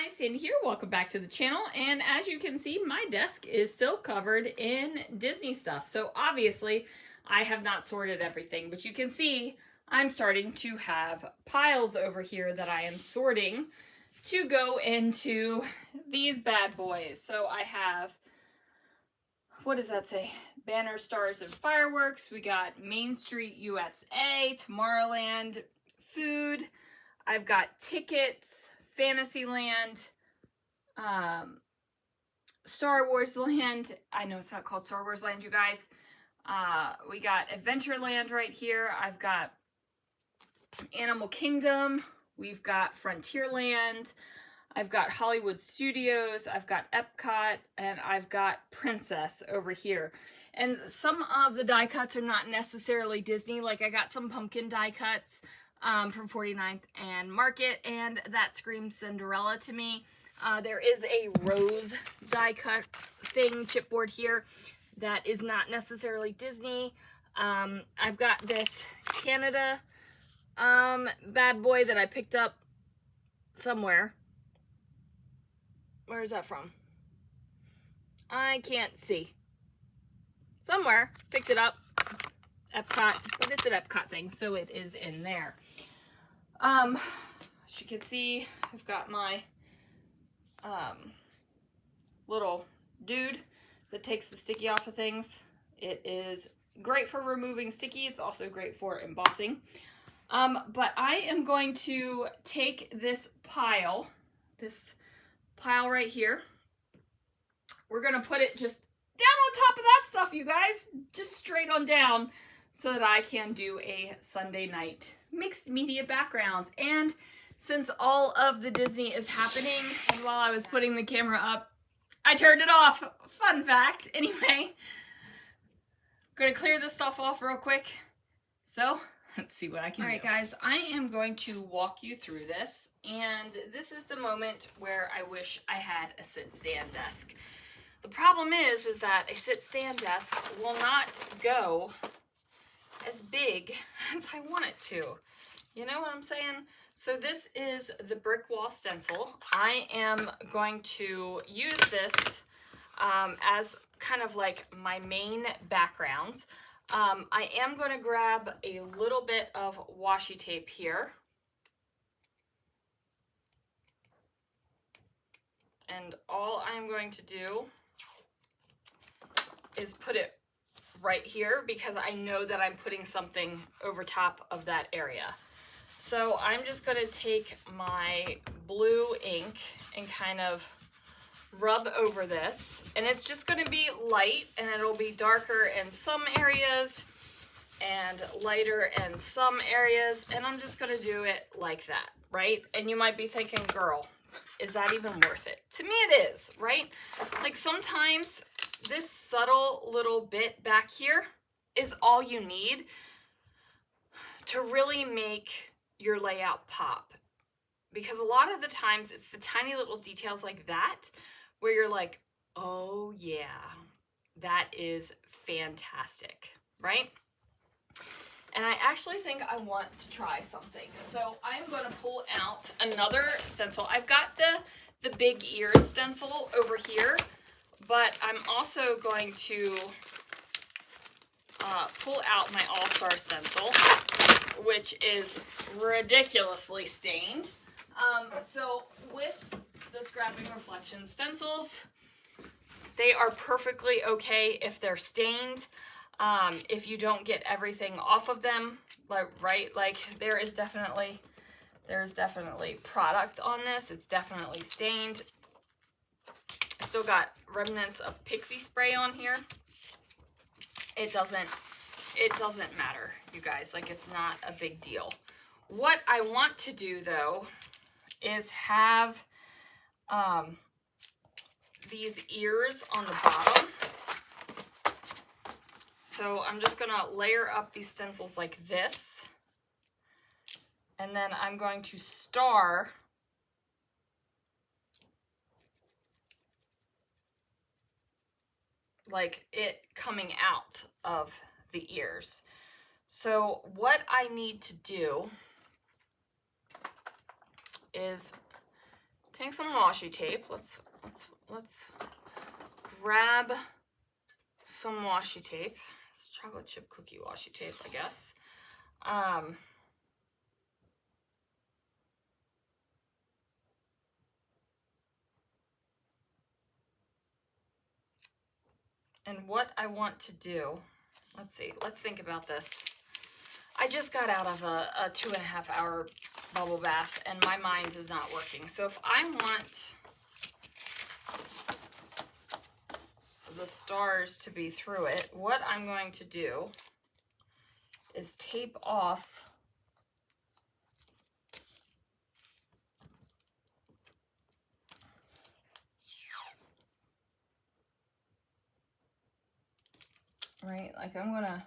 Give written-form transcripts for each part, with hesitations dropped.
guys, Sandy here. Welcome back to the channel. And as you can see, my desk is still covered in Disney stuff. So obviously I have not sorted everything, but you can see I'm starting to have piles over here that I am sorting to go into these bad boys. So I have, what does that say? Banner, Stars, and Fireworks. We got Main Street USA, Tomorrowland, food. I've got tickets, Fantasyland, Star Wars Land. I know it's not called Star Wars Land, you guys. We got Adventureland right here. I've got Animal Kingdom. We've got Frontierland. I've got Hollywood Studios. I've got Epcot, and I've got Princess over here. And some of the die cuts are not necessarily Disney. Like I got some pumpkin die cuts from 49th and Market, and that screams Cinderella to me. There is a rose die cut thing, chipboard here, that is not necessarily Disney. I've got this Canada bad boy that I picked up somewhere. Where is that from? I can't see. Somewhere. Picked it up. Epcot, but it's an Epcot thing, so it is in there. As you can see, I've got my little dude that takes the sticky off of things. It is great for removing sticky. It's also great for embossing. But I am going to take this pile right here. We're gonna put it just down on top of that stuff, you guys, just straight on down, so that I can do a Sunday night mixed media backgrounds. And since all of the Disney is happening, and while I was putting the camera up, I turned it off. Fun fact. Anyway, I'm gonna clear this stuff off real quick. So let's see what I can do. All right, guys, I am going to walk you through this, and this is the moment where I wish I had a sit-stand desk. The problem is that a sit-stand desk will not go as big as I want it to. You know what I'm saying? So this is the brick wall stencil. I am going to use this as kind of like my main background. I am going to grab a little bit of washi tape here. And all I'm going to do is put it right here, because I know that I'm putting something over top of that area. So I'm just going to take my blue ink and kind of rub over this, and it's just going to be light, and it'll be darker in some areas and lighter in some areas, and I'm just going to do it like that, right? And you might be thinking, girl, is that even worth it? To me it is, right? Like sometimes this subtle little bit back here is all you need to really make your layout pop. Because a lot of the times it's the tiny little details like that where you're like, oh yeah, that is fantastic, right? And I actually think I want to try something. So I'm going to pull out another stencil. I've got the big ears stencil over here, but I'm also going to pull out my All-Star stencil, which is ridiculously stained. So with the Scrapping Reflection stencils, they are perfectly okay if they're stained. If you don't get everything off of them, like there's definitely product on this. It's definitely stained. I still got remnants of pixie spray on here. It doesn't matter, you guys. Like, it's not a big deal. What I want to do though is have these ears on the bottom. So I'm just gonna layer up these stencils like this, and then I'm going to star like it coming out of the ears. So what I need to do is take some washi tape. Let's grab some washi tape. It's chocolate chip cookie washi tape, I guess. And what I want to do, let's see, let's think about this. I just got out of a 2.5 hour bubble bath and my mind is not working. So if I want the stars to be through it, what I'm going to do is tape off right, like I'm gonna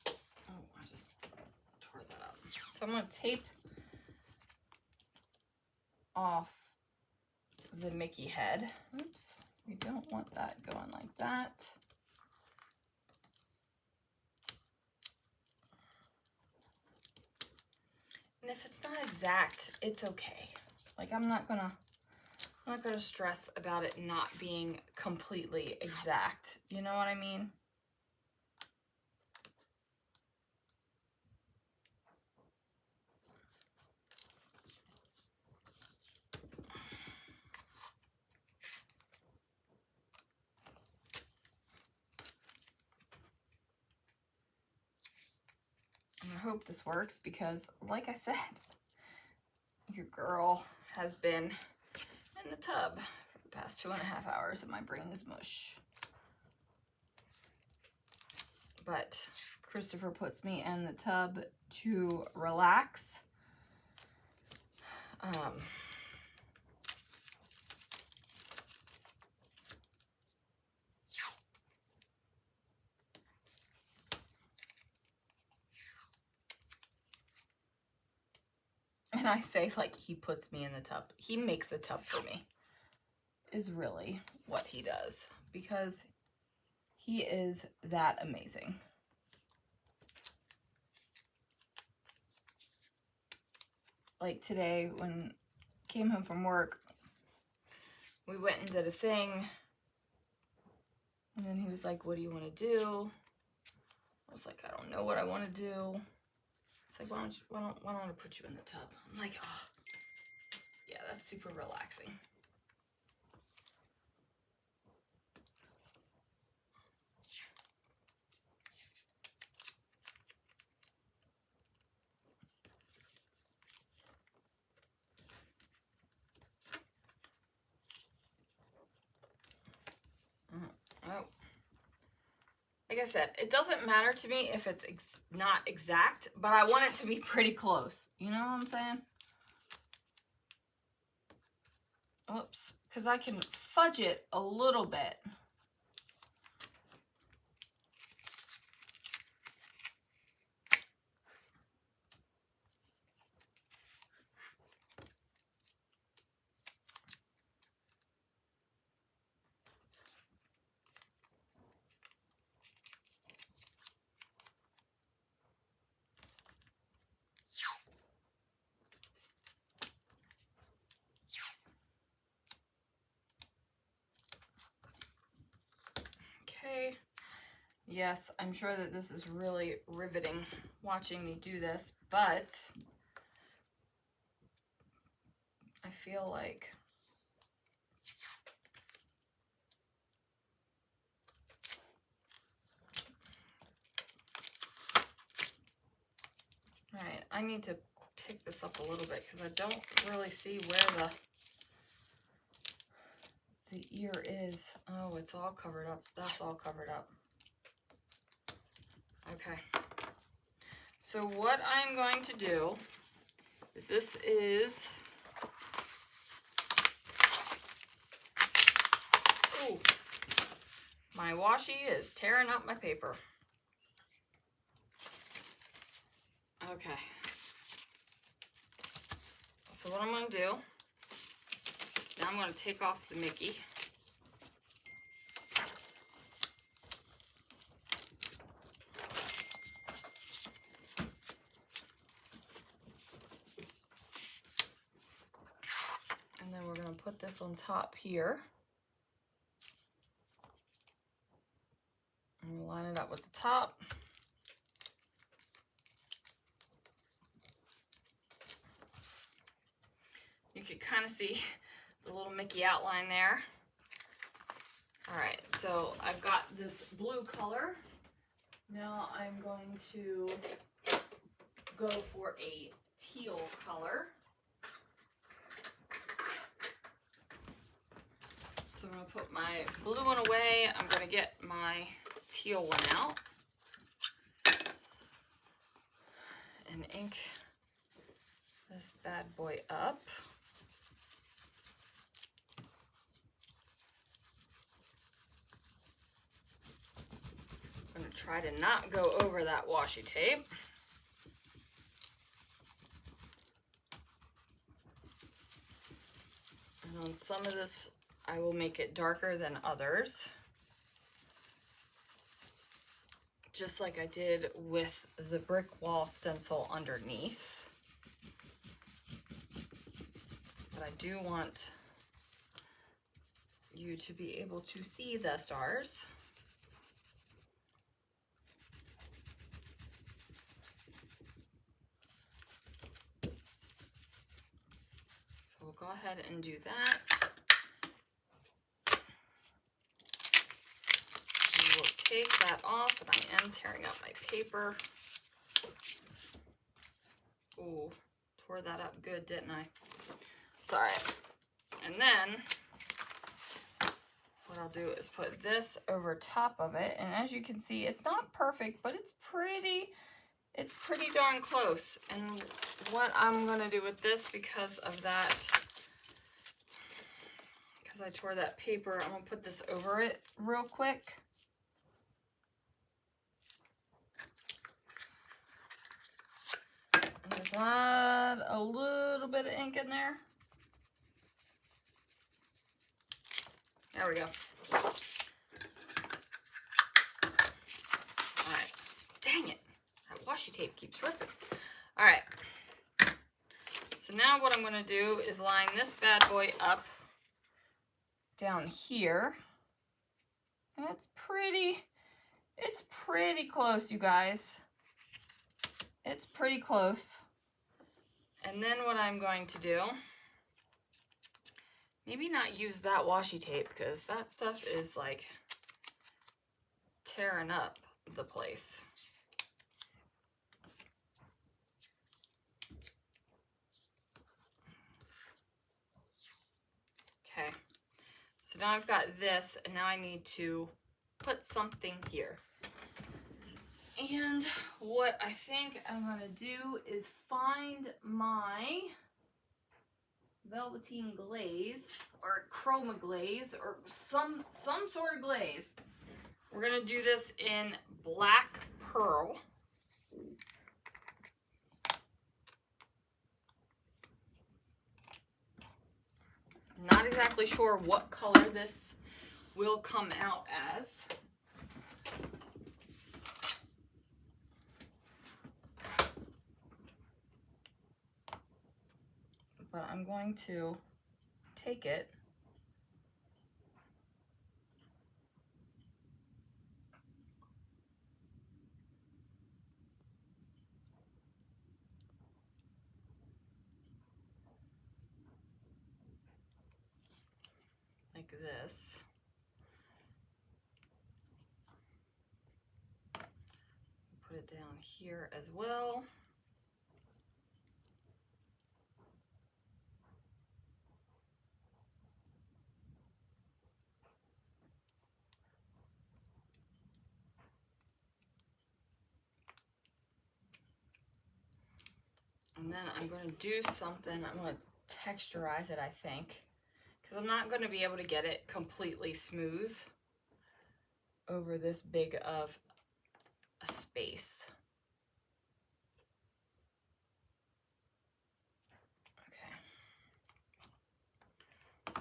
I just tore that up. So I'm gonna tape off the Mickey head. Oops, we don't want that going like that. And if it's not exact, it's okay. Like I'm not gonna stress about it not being completely exact. You know what I mean? And I hope this works because, like I said, your girl has been in the tub for the past 2.5 hours and my brain is mush. But Christopher puts me in the tub to relax. And I say like he puts me in the tub. He makes the tub for me is really what he does because he is that amazing. Like today when I came home from work, we went and did a thing and then he was like, what do you want to do? I was like, I don't know what I want to do. It's like, why don't I put you in the tub? I'm like, oh, yeah, that's super relaxing. Oh. Like I said, it doesn't matter to me if it's not exact, but I want it to be pretty close. You know what I'm saying? Oops, because I can fudge it a little bit. Okay. Yes, I'm sure that this is really riveting watching me do this, but I feel like all right, I need to pick this up a little bit because I don't really see where the ear is. Oh, it's all covered up. That's all covered up. Okay. So what I'm going to do is this is, ooh, my washi is tearing up my paper. Okay. So what I'm going to do is now I'm going to take off the Mickey. put this on top here. And we'll line it up with the top. You can kind of see the little Mickey outline there. All right, so I've got this blue color. Now I'm going to go for a teal color. So I'm going to put my blue one away. I'm going to get my teal one out and ink this bad boy up. I'm going to try to not go over that washi tape. And on some of this, I will make it darker than others, just like I did with the brick wall stencil underneath. But I do want you to be able to see the stars. So we'll go ahead and do that. We will take that off, and I am tearing up my paper. Ooh, tore that up good, didn't I? It's all right. And then what I'll do is put this over top of it, and as you can see, it's not perfect, but it's pretty darn close. And what I'm gonna do with this, because of that, because I tore that paper, I'm gonna put this over it real quick. And just add a little bit of ink in there. There we go. All right. Dang it. That washi tape keeps ripping. All right. So now what I'm going to do is line this bad boy up down here. And it's pretty close, you guys. It's pretty close. And then what I'm going to do, maybe not use that washi tape, because that stuff is like tearing up the place. Okay, so now I've got this, and now I need to put something here. And what I think I'm gonna do is find my velveteen glaze or chroma glaze or some sort of glaze. We're gonna do this in black pearl. Not exactly sure what color this will come out as. But I'm going to take it like this. Put it down here as well. And then I'm going to do something, I'm going to texturize it, I think, because I'm not going to be able to get it completely smooth over this big of a space. Okay.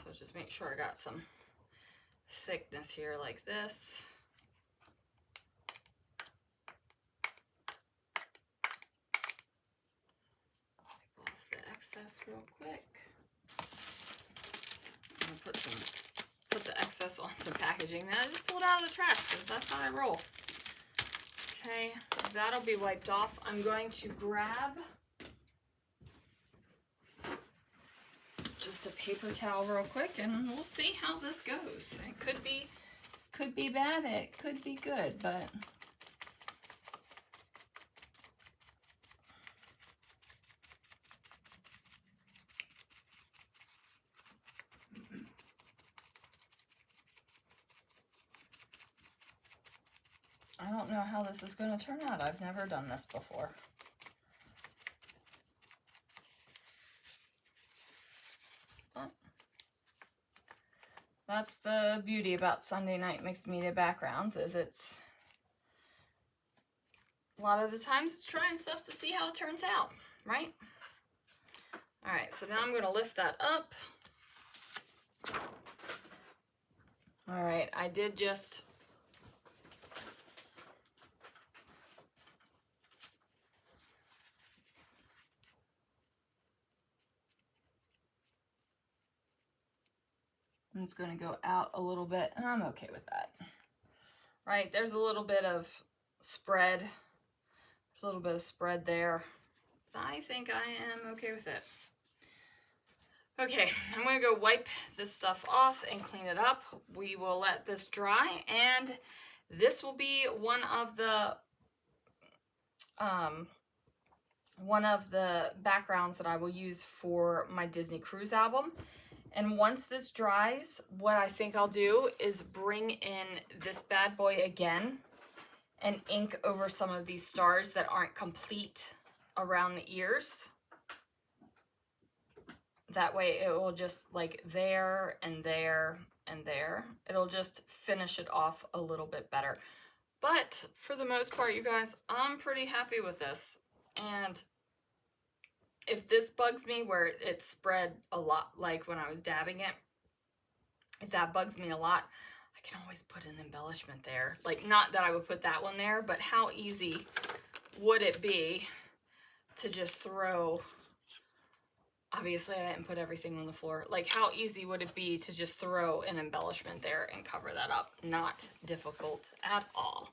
So just make sure I got some thickness here like this. Wipe off the excess real quick. gonna put the excess on some packaging that I just pulled out of the trash because that's how I roll. Okay, that'll be wiped off. I'm going to grab just a paper towel real quick and we'll see how this goes. It could be bad, it could be good, but I don't know how this is going to turn out. I've never done this before. But that's the beauty about Sunday night mixed media backgrounds, is it's a lot of the times it's trying stuff to see how it turns out, right? All right, so now I'm going to lift that up. All right, I did just it's going to go out a little bit, and I'm okay with that. Right, there's a little bit of spread. There's a little bit of spread there. But I think I am okay with it. Okay, I'm going to go wipe this stuff off and clean it up. We will let this dry, and this will be one of the backgrounds that I will use for my Disney Cruise album. And once this dries, what I think I'll do is bring in this bad boy again and ink over some of these stars that aren't complete around the ears. That way it will just like there and there and there. It'll just finish it off a little bit better. But for the most part, you guys, I'm pretty happy with this. And if this bugs me where it spread a lot, like when I was dabbing it, if that bugs me a lot, I can always put an embellishment there. Like, not that I would put that one there, but how easy would it be to just throw, obviously I didn't put everything on the floor, like how easy would it be to just throw an embellishment there and cover that up? Not difficult at all.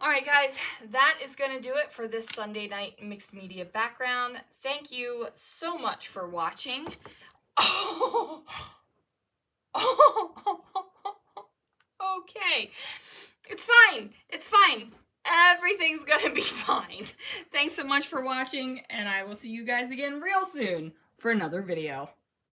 All right, guys, that is going to do it for this Sunday night mixed media background. Thank you so much for watching. Okay, it's fine. It's fine. Everything's going to be fine. Thanks so much for watching, and I will see you guys again real soon for another video.